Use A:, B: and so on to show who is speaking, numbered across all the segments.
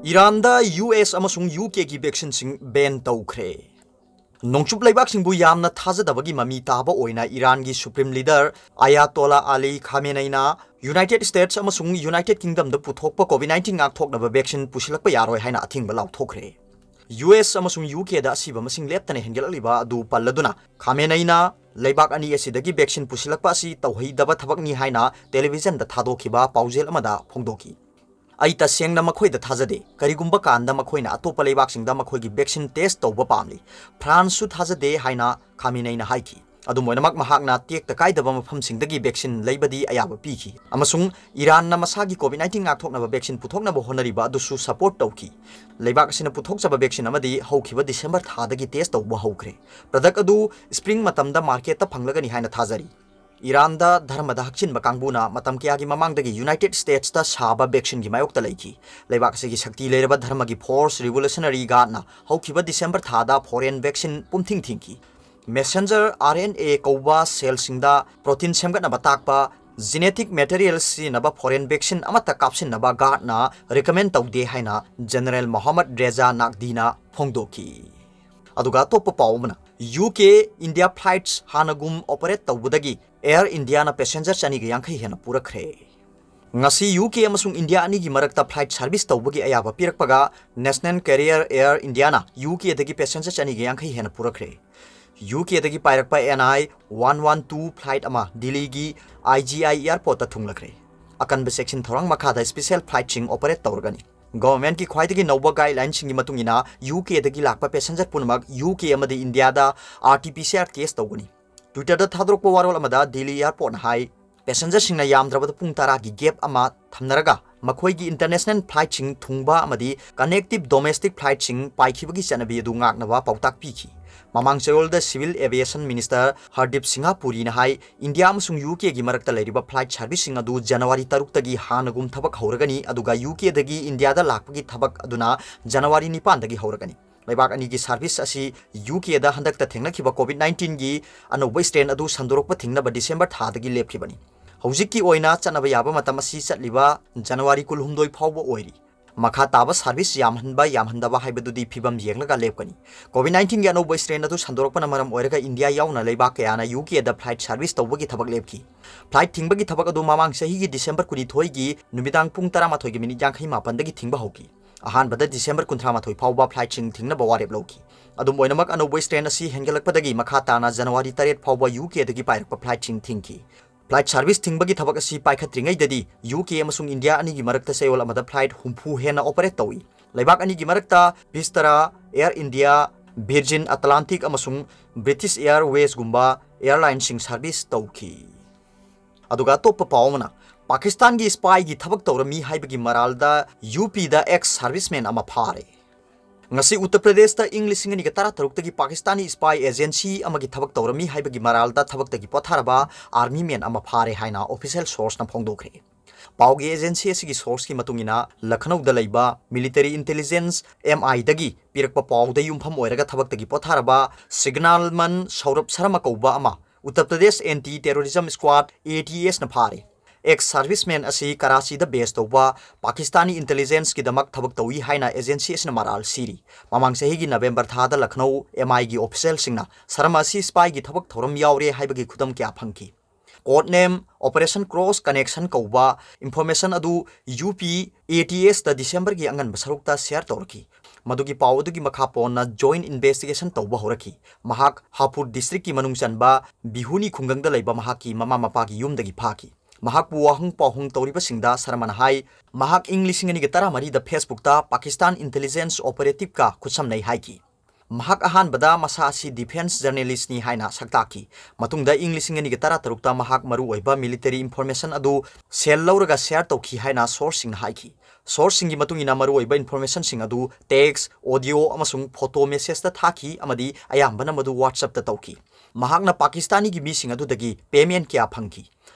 A: ꯏꯔꯥꯟꯗ US ꯑꯃꯁꯨꯡ UK ꯒꯤ ꯚꯦꯛꯁꯤꯟꯁꯤꯡ van ꯇꯧꯈ꯭ꯔꯦ꯫ ꯅꯣꯡꯆꯨꯞ ꯂꯩꯕꯥꯛꯁꯤꯡꯕꯨ ꯌꯥꯝꯅ ꯊꯥꯖꯗꯕꯒꯤ ꯃꯃꯤ ꯇꯥꯕ ꯑꯣꯏꯅ ꯏꯔꯥꯟꯒꯤ supreme leader ꯑꯌꯥꯇꯣꯂꯥ Ali ꯈꯥꯃꯦꯅꯩꯅ United states ꯑꯃꯁꯨꯡ ꯌꯨꯅꯥꯏꯇꯦꯗ ꯀꯤꯡꯗꯝꯗ ꯄꯨꯊꯣꯛꯄ ꯀꯣꯚꯤꯗ-19 ꯉꯥꯛꯊꯣꯛꯅꯕ ꯚꯦꯛꯁꯤꯟ ꯄꯨꯁꯤꯜꯂꯛꯄ ꯌꯥꯔꯣꯏ ꯍꯥꯏꯅ ꯑꯊꯤꯡꯕ ꯂꯥꯎꯊꯣꯛꯈ꯭ꯔꯦ꯫ US ꯑꯃꯁꯨꯡ UKꯗ ꯑꯁꯤꯕ ꯃꯁꯤꯡ ꯂꯦꯞꯇꯅ ꯍꯦꯟꯒꯠꯂꯛꯂꯤꯕ ꯑꯗꯨ ꯄꯜꯂꯗꯨꯅ ꯈꯥꯃꯦꯅꯩꯅ ꯂꯩꯕꯥꯛ ꯑꯅꯤ ꯑꯁꯤꯗꯒꯤ ꯚꯦꯛꯁꯤꯟ ꯄꯨꯁꯤꯜꯂꯛꯄ ꯑꯁꯤ ꯇꯧꯍꯩꯗꯕ ꯊꯕꯛꯅꯤ ꯍꯥꯏꯅ ꯇꯦꯂꯤꯚꯤꯖꯟꯗ ꯊꯥꯗꯣꯛꯈꯤꯕ ꯄꯥꯎꯖꯦꯜ ꯑꯃꯗ ꯐꯣꯡꯗꯣꯛꯈꯤ꯫ ꯑꯩ ꯇꯁꯦꯡꯅ ꯃꯈꯣꯏꯗ ꯊꯥꯖꯗꯦ꯫ ꯀꯔꯤꯒꯨꯝꯕ ꯀꯥꯟꯗ ꯃꯈꯣꯏꯅ ꯑꯇꯣꯞꯄ ꯂꯩꯕꯥꯛꯁꯤꯡꯗ ꯃꯈꯣꯏꯒꯤ ꯚꯦꯛꯁꯤꯟ ꯇꯦꯁ ꯇꯧꯕ ꯄꯥꯝꯂꯤ꯫ ꯐ꯭ꯔꯥꯟꯁꯁꯨ ꯊꯥꯖꯗꯦ ꯍꯥꯏꯅ ꯈꯥꯃꯦꯅꯩꯅ ꯍꯥꯏꯈꯤ꯫ ꯑꯗꯨꯝ ꯑꯣꯏꯅꯃꯛ ꯃꯍꯥꯛꯅ ꯇꯦꯛꯇ ꯀꯥꯏꯗꯕ ꯃꯐꯝꯁꯤꯡꯗꯒꯤ ꯚꯦꯛꯁꯤꯟ ꯂꯩꯕꯗꯤ ꯑꯌꯥꯕ ꯄꯤꯈꯤ ꯑꯃꯁꯨꯡ ꯏꯔꯥꯟꯅ ꯃꯁꯥꯒꯤ ꯀꯣꯚꯤꯗ-19 ꯉꯥꯛꯊꯣꯛꯅꯕ ꯚꯦꯛꯁꯤꯟ ꯄꯨꯊꯣꯛꯅꯕ ꯍꯣꯠꯅꯔꯤꯕ ꯑꯗꯨꯁꯨ ꯁꯄꯣꯔꯠ ꯇꯧꯈꯤ꯫ ꯂꯩꯕꯥꯛ ꯑꯁꯤꯅ ꯄꯨꯊꯣꯛꯆꯕ ꯚꯦꯛꯁꯤꯟ ꯑꯃꯗꯤ ꯍꯧꯈꯤꯕ ꯗꯤꯁꯦꯝꯕꯔ ꯊꯥꯗꯒꯤ ꯇꯦꯁ ꯇꯧꯕ ꯍꯧꯈ꯭ꯔꯦ꯫ ꯄ꯭ꯔꯗꯛ ꯑꯗꯨ ꯁ꯭ꯄ꯭ꯔꯤꯡ ꯃꯇꯝꯗ ꯃꯥꯔꯀꯦꯠꯇ ꯐꯪꯂꯒꯅꯤ ꯍꯥꯏꯅ ꯊꯥꯖꯔꯤ꯫ ꯏꯔꯥꯟꯗ ꯙꯔꯃꯗ ꯍꯛꯆꯤꯟꯕ ꯀꯥꯡꯕꯨꯅ ꯃꯇꯝ ꯀꯌꯥꯒꯤ ꯃꯃꯥꯡꯗꯒꯤ ꯌꯨꯅꯥꯏꯇꯦꯗ ꯁ꯭ꯇꯦꯠꯁꯇ ꯁꯥꯕ ꯚꯦꯛꯁꯤꯟꯒꯤ ꯃꯥꯌꯣꯛꯇ ꯂꯩꯈꯤ꯫ ꯂꯩꯕꯥꯛ ꯑꯁꯤꯒꯤ ꯁꯛꯇꯤ ꯂꯩꯔꯕ ꯙꯔꯃꯒꯤ ꯐꯣꯔꯁ ꯔꯤꯚꯣꯂꯨꯁꯅꯔꯤ ꯒꯥꯔꯗꯅ ꯍꯧꯈꯤꯕ ꯗꯤꯁꯦꯝꯕꯔ ꯊꯥꯗ ꯐꯣꯔꯦꯟ ꯚꯦꯛꯁꯤꯟ ꯄꯨꯝꯊꯤꯡ ꯊꯤꯡꯈꯤ꯫ ꯃꯦꯁꯦꯟꯖꯔ RNA ꯀꯧꯕ ꯁꯦꯜꯁꯤꯡꯗ ꯄ꯭ꯔꯣꯇꯤꯟ ꯁꯦꯝꯒꯠꯅꯕ ꯇꯥꯛꯄ ꯖꯤꯅꯦꯇꯤꯛ ꯃꯦꯇꯔꯤꯌꯦꯜ ꯁꯤꯖꯤꯟꯅꯕ ꯐꯣꯔꯦꯟ ꯚꯦꯛꯁꯤꯟ ꯑꯃꯠꯇ ꯀꯥꯞꯁꯤꯟꯅꯕ ꯒꯥꯔꯗꯅ ꯔꯤꯀꯃꯦꯟ ꯇꯧꯗꯦ ꯍꯥꯏꯅ ꯖꯦꯅꯔꯦꯜ ꯃꯣꯍꯝꯃꯗ ꯔꯦꯖꯥ ꯅꯥꯛꯗꯤꯅ ꯐꯣꯡꯗꯣꯛꯈꯤ꯫ ꯑꯗꯨꯒ ꯑꯇꯣꯞꯄ ꯄꯥꯎ ꯑꯃꯅ UK ꯏꯟꯗꯤꯌꯥ ꯐ꯭ꯂꯥꯏꯠꯁ ꯍꯥꯟꯅꯒꯨꯝ ꯑꯣꯄꯔꯦꯠ ꯇꯧꯕꯗꯒꯤ ꯑꯦꯌꯔ ꯏꯟꯗꯤꯌꯥꯅ ꯄꯦꯁꯦꯟꯖꯔ 250 ꯍꯦꯟꯅ ꯄꯨꯔꯛꯈ꯭ꯔꯦ꯫ ꯉꯁꯤ UK ꯑꯃꯁꯨꯡ ꯏꯟꯗꯤꯌꯥ ꯑꯅꯤꯒꯤ ꯃꯔꯛꯇ ꯐ꯭ꯂꯥꯏꯠ ꯁꯔꯚꯤꯁ ꯇꯧꯕꯒꯤ ꯑꯌꯥꯕ ꯄꯤꯔꯛꯄꯒ ꯅꯦꯁꯅꯦꯜ ꯀꯦꯔꯤꯌꯔ ꯑꯦꯌꯔ ꯏꯟꯗꯤꯌꯥꯅ UKꯗꯒꯤ ꯄꯦꯁꯦꯟꯖꯔ 250 ꯍꯦꯟꯅ ꯄꯨꯔꯛꯈ꯭ꯔꯦ꯫ UKꯗꯒꯤ ꯄꯥꯏꯔꯛꯄ NI 112 ꯐ꯭ꯂꯥꯏꯠ ꯑꯃ ꯗꯤꯜꯂꯤꯒꯤ IGI ꯑꯦꯌꯔꯄꯣꯔꯠꯇ ꯊꯨꯡꯂꯈ꯭ꯔꯦ꯫ ꯑꯀꯟꯕ ꯆꯦꯛꯁꯤꯟ ꯊꯧꯔꯥꯡ ꯃꯈꯥꯗ ꯁ꯭ꯄꯦꯁꯤꯑꯦꯜ ꯐ꯭ꯂꯥꯏꯠꯁꯤꯡ ꯑꯣꯄꯔꯦꯠ ꯇꯧꯔꯒꯅꯤ꯫ ꯒꯚꯔꯟꯃꯦꯟꯠꯀꯤ ꯈ꯭ꯋꯥꯏꯗꯒꯤ ꯅꯧꯕ ꯒꯥꯏꯗꯂꯥꯏꯟꯁꯤꯡꯒꯤ ꯃꯇꯨꯡ ꯏꯟꯅ UKꯗꯒꯤ ꯂꯥꯛꯄ ꯄꯦꯁꯦꯟꯖꯔ ꯄꯨꯝꯅꯃꯛ UK ꯑꯃꯗꯤ ꯏꯟꯗꯤꯌꯥꯗ RT-PCR ꯇꯦꯁ ꯇꯧꯒꯅꯤ꯫ ꯇ꯭ꯋꯤꯇꯔꯗ ꯊꯥꯗꯣꯔꯛꯄ ꯋꯥꯔꯣꯜ ꯑꯃꯗ ꯗꯤꯜꯂꯤ ꯑꯦꯌꯔꯄꯣꯔꯠꯅ ꯍꯥꯏ ꯄꯦꯁꯦꯟꯖꯔꯁꯤꯡꯅ ꯌꯥꯝꯗ꯭ꯔꯕꯗ ꯄꯨꯡ 10ꯒꯤ ꯒꯦꯞ ꯑꯃ ꯊꯝꯅꯔꯒ ꯃꯈꯣꯏꯒꯤ ꯏꯟꯇꯔꯅꯦꯁꯅꯦꯜ ꯐ꯭ꯂꯥꯏꯠꯁꯤꯡ ꯊꯨꯡꯕ ꯑꯃꯗꯤ ꯀꯅꯦꯛꯇꯤꯕ ꯗꯣꯃꯦꯁꯇꯤꯛ ꯐ꯭ꯂꯥꯏꯠꯁꯤꯡ ꯄꯥꯏꯈꯤꯕꯒꯤ ꯆꯠꯅꯕꯤ ꯑꯗꯨ ꯉꯥꯛꯅꯕ ꯄꯥꯎꯇꯥꯛ ꯄꯤꯈꯤ꯫ ꯃꯃꯥꯡ ꯆꯌꯣꯜꯗ civil aviation minister Hardeep Singh ꯄꯨꯔꯤꯅ ꯍꯥꯏ ꯏꯟꯗꯤꯌꯥ ꯑꯃꯁꯨꯡ UKꯒꯤ ꯃꯔꯛꯇ ꯂꯩꯔꯤꯕ ꯐ꯭ꯂꯥꯏꯠ ꯁꯔꯚꯤꯁꯁꯤꯡ ꯑꯗꯨ ꯖꯅꯋꯥꯔꯤ 6ꯇꯒꯤ ꯍꯥꯟꯅꯒꯨꯝ ꯊꯕꯛ ꯍꯧꯔꯒꯅꯤ ꯑꯗꯨꯒ UKꯗꯒꯤ ꯏꯟꯗꯤꯌꯥꯗ ꯂꯥꯛꯄꯒꯤ ꯊꯕꯛ ꯑꯗꯨꯅ ꯖꯅꯋꯥꯔꯤ 9ꯗꯒꯤ ꯍꯧꯔꯒꯅꯤ꯫ ꯂꯩꯕꯥꯛ ꯑꯅꯤꯒꯤ ꯁꯔꯚꯤꯁ ꯑꯁꯤ UKꯗ ꯍꯟꯗꯛꯇ ꯊꯦꯡꯅꯈꯤꯕ ꯀꯣꯚꯤꯗ-19ꯒꯤ ꯑꯅꯧꯕ ꯁ꯭ꯇ꯭ꯔꯦꯟ ꯑꯗꯨ ꯁꯟꯗꯣꯔꯛꯄ ꯊꯤꯡꯅꯕ ꯗꯤꯁꯦꯝꯕꯔ ꯊꯥꯗꯒꯤ ꯂꯦꯞꯈꯤꯕꯅꯤ꯫ ꯍꯧꯖꯤꯛꯀꯤ ꯑꯣꯏꯅ ꯆꯠꯅꯕ ꯌꯥꯕ ꯃꯇꯝ ꯑꯁꯤ ꯆꯠꯂꯤꯕ ꯖꯅꯋꯥꯔꯤ 12 ꯐꯥꯎꯕ ꯑꯣꯏꯔꯤ꯫ ꯃꯈꯥ ꯇꯥꯕ ꯁꯔꯚꯤꯁ ꯌꯥꯝꯍꯟꯕ ꯌꯥꯝꯍꯟꯗꯕ ꯍꯥꯏꯕꯗꯨꯗꯤ ꯐꯤꯚꯝ ꯌꯦꯡꯂꯒ ꯂꯦꯞꯀꯅꯤ꯫ ꯀꯣꯚꯤꯗ-19ꯒꯤ ꯑꯅꯧꯕ ꯁ꯭ꯇ꯭ꯔꯦꯟ ꯑꯗꯨ ꯁꯟꯗꯣꯔꯛꯄꯅ ꯃꯔꯝ ꯑꯣꯏꯔꯒ ꯏꯟꯗꯤꯌꯥ ꯌꯥꯎꯅ ꯂꯩꯕꯥꯛ ꯀꯌꯥꯅ UKꯗ ꯐ꯭ꯂꯥꯏꯠ ꯁꯔꯚꯤꯁ ꯇꯧꯕꯒꯤ ꯊꯕꯛ ꯂꯦꯞꯈꯤ꯫ ꯐ꯭ꯂꯥꯏꯠ ꯊꯤꯡꯕꯒꯤ ꯊꯕꯛ ꯑꯗꯨ ꯃꯃꯥꯡ ꯆꯍꯤꯒꯤ ꯗꯤꯁꯦꯝꯕꯔ 22ꯒꯤ ꯅꯨꯃꯤꯗꯥꯡ ꯄꯨꯡ 12:59ꯗꯒꯤ ꯊꯤꯡꯕ ꯍꯧꯈꯤ꯫ ꯑꯍꯥꯟꯕꯗ ꯗꯤꯁꯦꯝꯕꯔ 38 ꯐꯥꯎꯕ ꯐ꯭ꯂꯥꯏꯠꯁꯤꯡ ꯊꯤꯡꯅꯕ ꯋꯥꯔꯦꯞ ꯂꯧꯈꯤ꯫ ꯑꯗꯨꯝ ꯑꯣꯏꯅꯃꯛ ꯑꯅꯧꯕ ꯁ꯭ꯇ꯭ꯔꯦꯟ ꯑꯁꯤ ꯍꯦꯟꯒꯠꯂꯛꯄꯗꯒꯤ ꯃꯈꯥ ꯇꯥꯅ ꯖꯅꯋꯥꯔꯤ 8 ꯐꯥꯎꯕ UKꯗꯒꯤ ꯄꯥꯏꯔꯛꯄ ꯐ꯭ꯂꯥꯏꯠꯁꯤꯡ ꯊꯤꯡꯈꯤ꯫ ꯐ꯭ꯂꯥꯏꯠ ꯁꯔꯚꯤꯁ ꯊꯤꯡꯕꯒꯤ ꯊꯕꯛ ꯑꯁꯤ ꯄꯥꯏꯈꯠꯇ꯭ꯔꯤꯉꯩꯗꯗꯤ UK ꯑꯃꯁꯨꯡ ꯏꯟꯗꯤꯌꯥ ꯑꯅꯤꯒꯤ ꯃꯔꯛꯇ ꯆꯌꯣꯜ ꯑꯃꯗ ꯐ꯭ꯂꯥꯏꯠ 60 ꯍꯦꯟꯅ ꯑꯣꯄꯔꯦꯠ ꯇꯧꯏ꯫ ꯂꯩꯕꯥꯛ ꯑꯅꯤꯒꯤ ꯃꯔꯛꯇ ꯚꯤꯁꯇꯥꯔꯥ, ꯑꯦꯌꯔ ꯏꯟꯗꯤꯌꯥ, ꯚꯤꯔꯖꯤꯟ ꯑꯇꯂꯥꯟꯇꯤꯛ ꯑꯃꯁꯨꯡ ꯕ꯭ꯔꯤꯇꯤꯁ ꯑꯦꯌꯔꯋꯦꯖꯒꯨꯝꯕ ꯑꯦꯌꯔꯂꯥꯏꯟꯁꯤꯡ ꯁꯔꯚꯤꯁ ꯇꯧꯈꯤ꯫ ꯑꯗꯨꯒ ꯑꯇꯣꯞꯄ ꯄꯥꯎ ꯑꯃꯅ ꯄꯥꯀꯤꯁꯇꯥꯟꯒꯤ ꯁ꯭ꯄꯥꯏꯒꯤ ꯊꯕꯛ ꯇꯧꯔꯝꯃꯤ ꯍꯥꯏꯕꯒꯤ ꯃꯔꯥꯜꯗ UPꯗ ꯑꯦꯛꯁ ꯁꯔꯚꯤꯁꯃꯦꯟ ꯑꯃ ꯐꯥꯔꯦ꯫ ꯉꯁꯤ ꯎꯠꯇꯔ ꯄ꯭ꯔꯗꯦꯁꯇ ꯏꯪ 2013ꯗꯒꯤ ꯄꯥꯀꯤꯁꯇꯥनी ꯁ꯭ꯄꯥꯏ ꯑꯦꯖꯦꯟꯁꯤ ꯑꯃꯒꯤ ꯊꯕꯛ ꯇꯧꯔꯝꯃꯤ ꯍꯥꯏꯕꯒꯤ ꯃꯔꯥꯜꯗ ꯊꯕꯛꯇꯒꯤ ꯄꯣꯊꯥꯔꯕ ꯑꯥꯔꯃꯤ ꯃꯦꯟ ꯑꯃ ꯐꯥꯔꯦ ꯍꯥꯏꯅ ꯑꯣꯐꯤꯁꯤꯌꯦꯜ ꯁꯣꯔꯁꯅ ꯐꯣꯡꯗꯣꯛꯈ꯭ꯔꯦ꯫ ꯄꯥꯎꯒꯤ ꯑꯦꯖꯦꯟꯁꯤ ꯑꯁꯤꯒꯤ ꯁꯣꯔꯁꯀꯤ ꯃꯇꯨꯡ ꯏꯟꯅ ꯂꯈꯅꯧꯗ ꯂꯩꯕ ꯃꯤꯂꯤꯇꯔꯤ ꯏꯟꯇꯦꯂꯤꯖꯦꯟꯁ MIꯗꯒꯤ ꯄꯤꯔꯛꯄ ꯄꯥꯎꯗ ꯌꯨꯝꯐꯝ ꯑꯣꯏꯔꯒ ꯊꯕꯛꯇꯒꯤ ꯄꯣꯊꯥꯔꯕ ꯁꯤꯒꯅꯥꯜꯃꯟ ꯁꯧꯔꯕ ꯁꯔꯃ ꯀꯧꯕ ꯑꯃ ꯎꯠꯇꯔ ꯄ꯭ꯔꯗꯦꯁ ꯑꯦꯟꯇꯤ ꯇꯦꯔꯣꯔꯤꯖꯝ ꯁ꯭ꯀ꯭ꯋꯥꯗ ATSꯅ ꯐꯥꯔꯦ꯫ ꯑꯦꯛꯁ ꯁꯔꯚꯤꯁꯃꯦꯟ ꯑꯁꯤ ꯀꯔꯥꯆꯤꯗ ꯕꯦꯁ ꯇꯧꯕ ꯄꯥꯀꯤꯁꯇꯥनी ꯏꯟꯇꯦꯂꯤꯖꯦꯟꯁꯀꯤꯗꯃꯛ ꯊꯕꯛ ꯇꯧꯏ ꯍꯥꯏꯅ ꯑꯦꯖꯦꯟꯁꯤ ꯑꯁꯤꯅ ꯃꯔꯥꯜ ꯁꯤꯔꯤ꯫ ꯃꯃꯥꯡ ꯆꯍꯤꯒꯤ ꯅꯕꯦꯝꯕꯔ ꯊꯥꯗ ꯂꯈꯅꯧ MIꯒꯤ ꯑꯣꯐꯤꯁꯤꯌꯦꯜꯁꯤꯡꯅ ꯁꯔꯃ ꯑꯁꯤ ꯁ꯭ꯄꯥꯏꯒꯤ ꯊꯕꯛ ꯊꯧꯔꯝ ꯌꯥꯎꯔꯦ ꯍꯥꯏꯕꯒꯤ ꯈꯨꯗꯝ ꯀꯌꯥ ꯐꯪꯈꯤ꯫ ꯀꯣꯗ ꯅꯦꯝ ꯑꯣꯄꯔꯦꯁꯟ ꯀ꯭ꯔꯣꯁ ꯀꯅꯦꯛꯁꯟ ꯀꯧꯕ ꯏꯟꯐꯣꯔꯃꯦꯁꯟ ꯑꯗꯨ UP ATSꯇ ꯗꯤꯁꯦꯝꯕꯔꯒꯤ ꯑꯉꯟꯕ ꯁꯔꯨꯛꯇ ꯁꯦꯌꯔ ꯇꯧꯔꯛꯈꯤ꯫ ꯃꯗꯨꯒꯤ ꯄꯥꯎ ꯑꯗꯨꯒꯤ ꯃꯈꯥ ꯄꯣꯟꯅ ꯖꯣꯏꯟ ꯏꯟꯚꯦꯁꯇꯤꯒꯦꯁꯟ ꯇꯧꯕ ꯍꯧꯔꯛꯈꯤ꯫ ꯃꯍꯥꯛ ꯍꯥꯄꯨꯔ ꯗꯤꯁꯇ꯭ꯔꯤꯛꯀꯤ ꯃꯅꯨꯡ ꯆꯟꯕ ꯕꯤꯍꯨꯅꯤ ꯈꯨꯡꯒꯪꯗ ꯂꯩꯕ ꯃꯍꯥꯛꯀꯤ ꯃꯃꯥ ꯃꯄꯥꯒꯤ ꯌꯨꯝꯗꯒꯤ ꯐꯥꯈꯤ꯫ ꯃꯍꯥꯛꯄꯨ ꯋꯥꯍꯪ ꯄꯥꯎꯍꯪ ꯇꯧꯔꯤꯕꯁꯤꯡꯗ ꯁꯔꯃꯅ ꯍꯥꯏ ꯃꯍꯥꯛ ꯏꯪ 2013ꯗ ꯐꯦꯁꯕꯨꯛꯇ ꯄꯥꯀꯤꯁꯇꯥꯟ ꯏꯟꯇꯦꯂꯤꯖꯦꯟꯁ ꯑꯣꯄꯔꯦꯇꯤꯚꯀ ꯈꯨꯠꯁꯝꯅꯩ ꯍꯥꯏꯈꯤ꯫ ꯃꯍꯥꯛ ꯑꯍꯥꯟꯕꯗ ꯃꯁꯥ ꯑꯁꯤ ꯗꯤꯐꯦꯟꯁ ꯖꯔꯅꯦꯂꯤꯁꯠꯅꯤ ꯍꯥꯏꯅ ꯁꯛꯇꯥꯛꯈꯤ꯫ ꯃꯇꯨꯡꯗ ꯏꯪ 2013ꯇ ꯃꯍꯥꯛ ꯃꯔꯨꯑꯣꯏꯕ ꯃꯤꯂꯤꯇꯔꯤ ꯏꯟꯐꯣꯔꯃꯦꯁꯟ ꯑꯗꯨ ꯁꯦꯜ ꯂꯧꯔꯒ ꯁꯦꯌꯔ ꯇꯧꯈꯤ ꯍꯥꯏꯅ ꯁꯣꯔꯁꯁꯤꯡꯅ ꯍꯥꯏꯈꯤ꯫ ꯁꯣꯔꯁꯁꯤꯡꯒꯤ ꯃꯇꯨꯡ ꯏꯟꯅ ꯃꯔꯨꯑꯣꯏꯕ ꯏꯟꯐꯣꯔꯃꯦꯁꯟꯁꯤꯡ ꯑꯗꯨ ꯇꯦꯛꯁ, ꯑꯣꯗꯤꯑꯣ ꯑꯃꯁꯨꯡ ꯐꯣꯇꯣ ꯃꯦꯁꯦꯖꯇ ꯊꯥꯈꯤ ꯑꯃꯗꯤ ꯑꯌꯥꯝꯕꯅ ꯃꯗꯨ WhatsAppꯇ ꯇꯧꯈꯤ꯫ ꯃꯍꯥꯛꯅ ꯄꯥꯀꯤꯁꯇꯥनीꯒꯤ ꯃꯤꯁꯤꯡ ꯑꯗꯨꯗꯒꯤ ꯄꯦꯃꯦꯟꯠ ꯀꯌꯥ ꯐꯪꯈꯤ꯫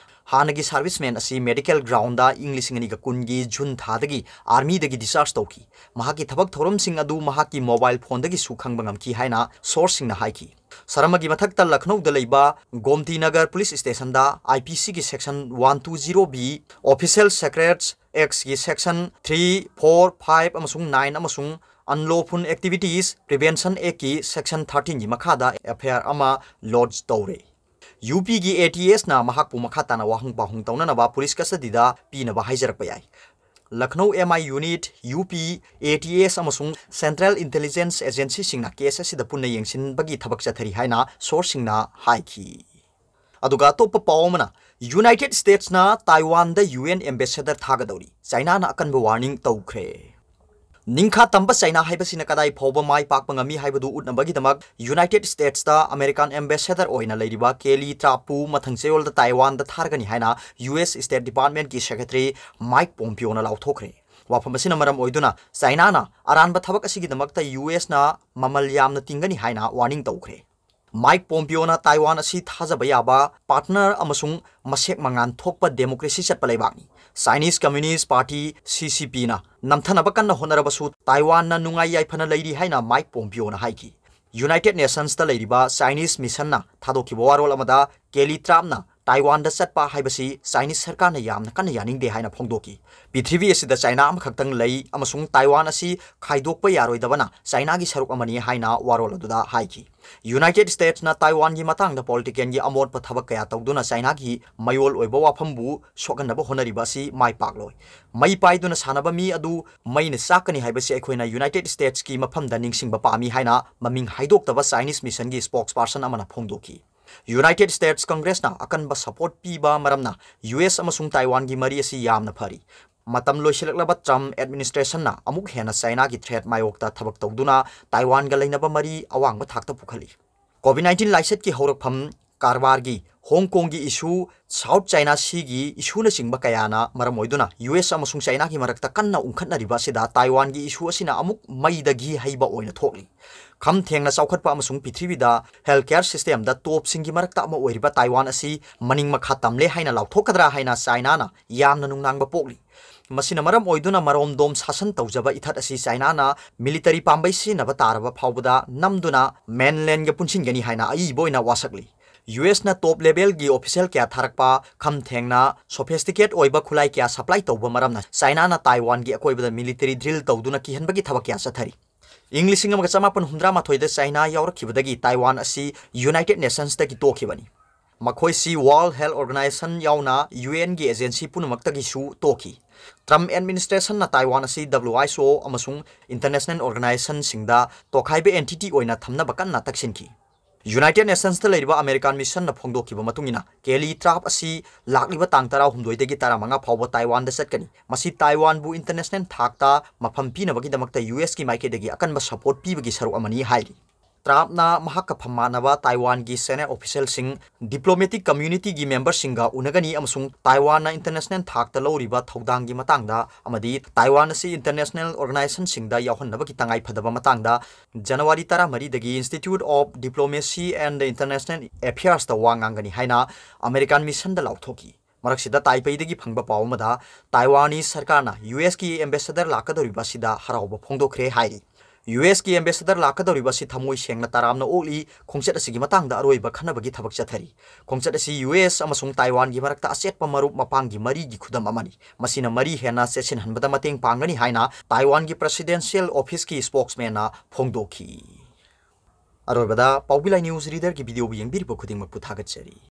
A: हानगी सर्विसमैन असी मेडिकल ग्राउंड इंग लिसिंग अनिगा कुनगी जुन थादगी आर्मी दगी डिस्चार्ज तौकी महाकी थबक थौरमसिंग अदु महाकी मोबाइल फोन दगी सु खंगबा ngamki हाइना सोर्सिंग ना हाइकी सरमगी मथक्ता लखनऊ द लेबा गोमती नगर पुलिस स्टेशन दा आईपीसी की section 120B official secrets act की सेक्शन 3, 4, 5 अमसुंग 9 अमसुंग अनलॉफुल एक्टिविटीज प्रिवेंशन एक्ट की सेक्शन 13 की मखादा एफआईआर अमा लॉन्च तौरे यूपी की ATS ना महाकपु मखाताना वाहंग पाहुंग तौननबा पुलिस कस्टडीदा पीनबा हाइजरप याय Lucknow MI unit UP ATS अमसुंग सेंट्रल इंटेलिजेंस एजेंसी सिंगना केस असिदा पुन्ना येंगसिनबगी थबक चथरी हाइना सोर्स सिंगना हाइखी अदुगा तोप पावमना यूनाइटेड स्टेट्स ना ताइवान द UN एम्बेसडर थागदौरी चाइना ना अकनब वार्निंग तौख्रे निंखा तंब चाइना हाइबसिना कदाई फौबा माइ पाकपा ngami हाइबदु उटनबगीदमक यूनाइटेड स्टेट्स दा अमेरिकन एम्बेसडर ओइना लेरिबा केली ट्रापू मथंगचेओल दा ताइवान दा थारगनी हाइना US स्टेट डिपार्टमेंट की सेक्रेटरी माइक पोम्पियोना लाउथोखरे वाफम असिना मरम ओइदुना चाइना ना अरानबा थबक असिगीदमकता US ना ममल यामना तिंगनी हाइना वार्निंग तौखरे माइक पोम्पियोना ताइवान असी थाजबा याबा पार्टनर अमसुंग मसेक मंगान थोकपा डेमोक्रेसी चटपा लेबाकनी चाइनीज कम्युनिस्ट पार्टी CCP ना नमथनबा कन्ना होनरबसु ताइवान ना नुंगाई याइफना लेरी हाइना माइक पोम्पियोना हाइकी यूनाइटेड नेशंस दा लेरिबा चाइनीज मिशन ना थादोखिबा वारोल अमदा केली ट्रापना ताइवान दा चटपा हाइबसी चाइनीज सरकार ना यामना कन्ना यानिंग दे हाइना फोंदोकी पृथ्वी असिदा चाइना अमखक्तंग लई अमसुंग ताइवान असी खाइदोकपा यारोइदबना चाइना की सरुक अमनी हाइना वारोल अदुदा हाइकी यूनाइटेड स्टेट्स ना ताइवान की मतंग पॉलिटिकल की अमोट पथबक कया तौदुना चाइना की मयोल ओइबा वाफमबु सोगनबा होनरिबासी माइ पाकलोय मई पाइदुना सानबा मी अदु मईन साकनी हाइबसी अखोइना यूनाइटेड स्टेट्स की मफमदा निंगसिंगबा पामी हाइना ममिंग हाइदोक्तबा चाइनीज मिशन की स्पोक्सपर्सन अमना फोंदोकी यूनाइटेड स्टेट्स कांग्रेस ना अकनबा सपोर्ट पीबा मरमना US अमसुंग ताइवान की मरी असी यामना फरी मतम लोइसिलक्लबा ट्रम्प एडमिनिस्ट्रेशन ना अमुक हेना चाइना की थ्रेट मायोक्ता थबक तौदुना ताइवान गा लेनबा मरी अवांगबा थाक्ता पुखली कोविड-19 लाइसेट की हौरकफम कारबार की हांगकांग की इशू साउथ चाइना सी की इशू न सिंगबा कयाना मरम ओइदुना US अमसुंग चाइना की मरकता कन्ना उंखटनरिबा सिदा ताइवान की इशू असिना अमुक मईदगी हईबा ओइना थोकली खम थेंगना चौखटपा अमसुंग पृथ्वीदा हेल्थ केयर सिस्टम दा टॉप सिंगी मरकता अमा ओइरिबा ताइवान असी मनिंग मखा तमले हाइना लाउथोकदरा हाइना चाइना ना यामना नुंगनांगबा पोकली मसिना मरम ओइदुना मरोमदोम शासन तौजबा इथत असी चाइना ना मिलिटरी पांबै सिनबा तारबा फावबदा नमदुना मेनलैंड गे पुनसिंगनी हाइना अइबोइना वासकली US ना टॉप लेवल की ऑफिशियल क्या थारकपा खम थेंगना सोफिस्टिकेट ओइबा खुलाई क्या सप्लाई तौबा मरमना चाइना ना ताइवान की अकोइबदा मिलिटरी ड्रिल तौदुना किहनबगी थबक क्या चथरी इंग्लिशिंग अमगा चमापन हुंद्रा माथोइदा चाइना यावरखिबदगी ताइवान असी यूनाइटेड नेशंस तकी तोखिबनी मखोइसी वर्ल्ड हेल्थ ऑर्गेनाइजेशन यावना UN की एजेंसी पुनमक्तगी सु तोखी ट्रम्प एडमिनिस्ट्रेशन ना ताइवान असी WHO अमसुंग इंटरनेशनल ऑर्गेनाइजेशन सिंगदा तोखाइबे एंटिटी ओइना थमनबा कन्ना तक्सिनकी यूनाइटेड नेशंस दा लेरिबा अमेरिकन मिशन ना फोंदोखिबा मतुंगिना केली ट्राप असी लाक्लिबा तांग 13 दगी 15 फावबा ताइवान दा चटकनी मसी ताइवान बु इंटरनेशनल थाकता मफम पीनबगी दमकता US की माइकेदगी अकनबा सपोर्ट पीबगी सरुक अमनी हाइरी ट्रापना महक फमानबा ताइवान की सेनियर ऑफिशियल सिंग डिप्लोमेटिक कम्युनिटी की मेंबर सिंगा उनगनी अमसुंग ताइवान ना इंटरनेशनल थाकता लौरिबा थौदांग की मतंगदा अमदी ताइवान से इंटरनेशनल ऑर्गेनाइजेशन सिंगदा यावहनबकी तंगाई फदबा मतंगदा जनवरी 13 दगी Institute of Diplomacy and International Affairs दा वांगांगनी हाइना अमेरिकन मिशन दा लाउथोकी मरकसिदा ताइपेदगी फंगबा पावमदा ताइवानी सरकारना US की एम्बेसडर लाकदोरिबा सिदा हरावबा फोंदोखरे हाइरी US की एम्बेसडर लाकदोरिबा सि थमोइ सेंगना तारामना ओली खोंचत असिगी मतंगदा अरोइबा खनबगी थबक चथरी खोंचत असि US अमसुंग ताइवान की मरकता असेटपा मरुप मपांगी मरी की खुदम अमनी मसिना मरी हेना सेशन हनबदा मतेंग पांगनी हाइना ताइवान की प्रेसिडेंशियल ऑफिस की स्पोक्समैन ना फोंदोखी अरोइबदा पाउबिलाई न्यूज रीडर की वीडियो यंगबिरिबा खुदिंग मकपु थागतचरी।